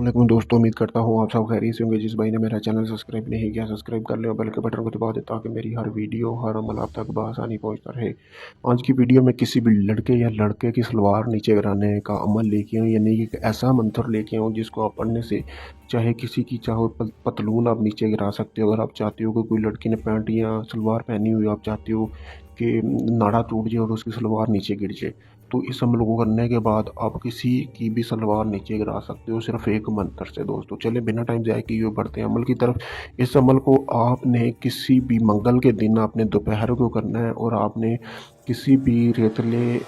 लेकिन दोस्तों, उम्मीद करता हूँ आप सब खैरियत से होंगे। जिस भाई ने मेरा चैनल सब्सक्राइब नहीं किया, सब्सक्राइब कर ले और बेल के बटन को दबा दे ताकि मेरी हर वीडियो हर अमल आप तक बआसानी पहुँचता रहे। आज की वीडियो में किसी भी लड़के या लड़के की सलवार नीचे गिराने का अमल लेके आऊँ, यानी कि ऐसा मंत्र लेके आऊँ जिसको आप पढ़ने से चाहे किसी की चाहो पतलून आप नीचे गिरा सकते हो। अगर आप चाहते हो कि कोई लड़की ने पैंट या सलवार पहनी हुई, आप चाहते हो कि नाड़ा टूट जाए और उसकी सलवार नीचे गिर जाए, तो इस अमल को करने के बाद आप किसी की भी सलवार नीचे गिरा सकते हो सिर्फ एक मंत्र से। दोस्तों चले बिना टाइम जाए कि ये बढ़ते हैं अमल की तरफ। इस अमल को आपने किसी भी मंगल के दिन आपने दोपहर को करना है और आपने किसी भी रेतले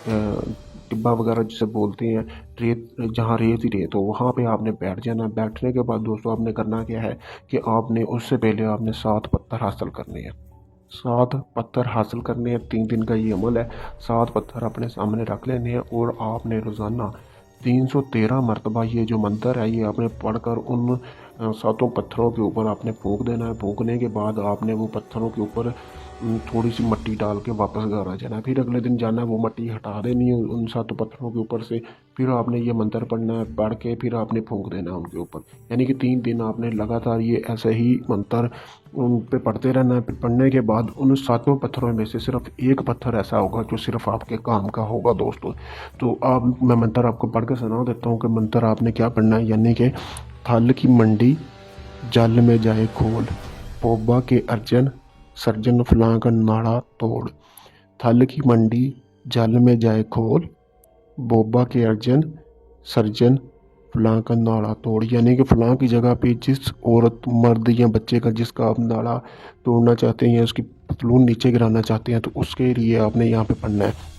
टिब्बा वगैरह जिसे बोलते हैं, रेत जहाँ रेत ही रेत हो, वहाँ पे आपने बैठ जाना। बैठने के बाद दोस्तों आपने करना क्या है कि आपने उससे पहले आपने 7 पत्थर हासिल करने हैं। 7 पत्थर हासिल करने हैं। 3 दिन का ये अमल है। 7 पत्थर अपने सामने रख लेने हैं और आपने रोज़ाना 313 मरतबा ये जो मंत्र है ये आपने पढ़कर उन 7 पत्थरों के ऊपर आपने फूंक देना है। फूंकने के बाद आपने वो पत्थरों के ऊपर थोड़ी सी मिट्टी डाल के वापस घर आ जाना है। फिर अगले दिन जाना है, वो मिट्टी हटा देनी है उन 7 पत्थरों के ऊपर से। फिर आपने ये मंत्र पढ़ना है, पढ़ के फिर आपने फूंक देना है उनके ऊपर। यानी कि 3 दिन आपने लगातार ये ऐसे ही मंत्र उन पे पढ़ते रहना है। फिर पढ़ने के बाद उन 7 पत्थरों में से सिर्फ एक पत्थर ऐसा होगा जो सिर्फ आपके काम का होगा दोस्तों। तो आप मैं मंत्र आपको पढ़ के सुना देता हूँ कि मंत्र आपने क्या पढ़ना है। यानी कि थल की मंडी जल में जाए खोल, पोबा के अर्जन सर्जन फलां का नाड़ा तोड़। थल की मंडी जल में जाए खोल, बोबा के अर्जन सर्जन फलां का नाड़ा तोड़। यानी कि फलां की जगह पे जिस औरत मर्द या बच्चे का जिसका आप नाड़ा तोड़ना चाहते हैं या उसकी पतलून नीचे गिराना चाहते हैं, तो उसके लिए आपने यहाँ पे पढ़ना है।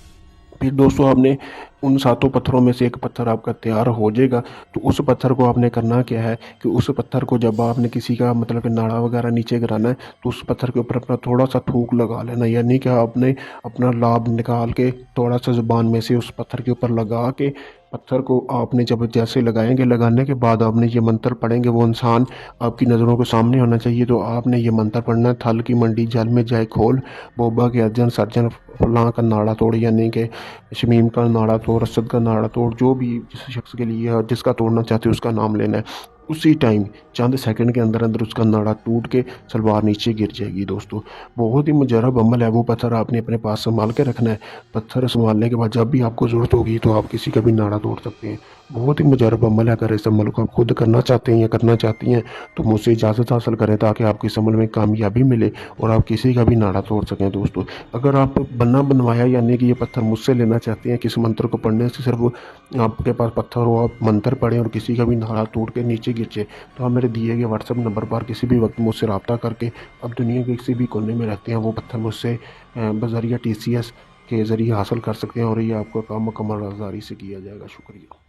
फिर दोस्तों आपने उन 7 पत्थरों में से एक पत्थर आपका तैयार हो जाएगा, तो उस पत्थर को आपने करना क्या है कि उस पत्थर को जब आपने किसी का मतलब कि नाड़ा वगैरह नीचे गिराना है, तो उस पत्थर के ऊपर अपना थोड़ा सा थूक लगा लेना। यानी कि आपने अपना लाभ निकाल के थोड़ा सा ज़ुबान में से उस पत्थर के ऊपर लगा के पत्थर को आपने जब जैसे लगाएंगे, लगाने के बाद आपने ये मंत्र पढ़ेंगे, वो इंसान आपकी नज़रों के सामने होना चाहिए। तो आपने ये मंत्र पढ़ना है, थल की मंडी जल में जाए खोल, बोबा के अर्जन सर्जन फलां का नाड़ा तोड़। यानी कि शमीम का नाड़ा तोड़, असद का नाड़ा तोड़, जो भी जिस शख्स के लिए है जिसका तोड़ना चाहते हो उसका नाम लेना है। उसी टाइम चंद सेकंड के अंदर अंदर उसका नाड़ा टूट के सलवार नीचे गिर जाएगी। दोस्तों बहुत ही मुजरब अमल है। वो पत्थर आपने अपने पास संभाल के रखना है। पत्थर संभालने के बाद जब भी आपको ज़रूरत होगी तो आप किसी का भी नाड़ा तोड़ सकते हैं। बहुत ही मुजरब अमल है। अगर इस अमल को आप खुद करना चाहते हैं या करना चाहती हैं तो मुझसे इजाज़त हासिल करें ताकि आपको इस अमल में कामयाबी मिले और आप किसी का भी नाड़ा तोड़ सकें। दोस्तों अगर आप बना बनवाया यानी कि ये पत्थर मुझसे लेना चाहते हैं, किस मंत्र को पढ़ने से सिर्फ आपके पास पत्थर हो, आप मंत्र पढ़ें और किसी का भी नाड़ा तोड़ के नीचे गिर जाए, तो आप मेरे दिए गए व्हाट्सएप नंबर पर किसी भी वक्त मुझसे रब्ता करके आप दुनिया के किसी भी कोने में रहते हैं वो पत्थर मुझसे बज़रिया TCS के ज़रिए हासिल कर सकते हैं और ये आपका काम मुकम्मल राज़दारी से किया जाएगा। शुक्रिया।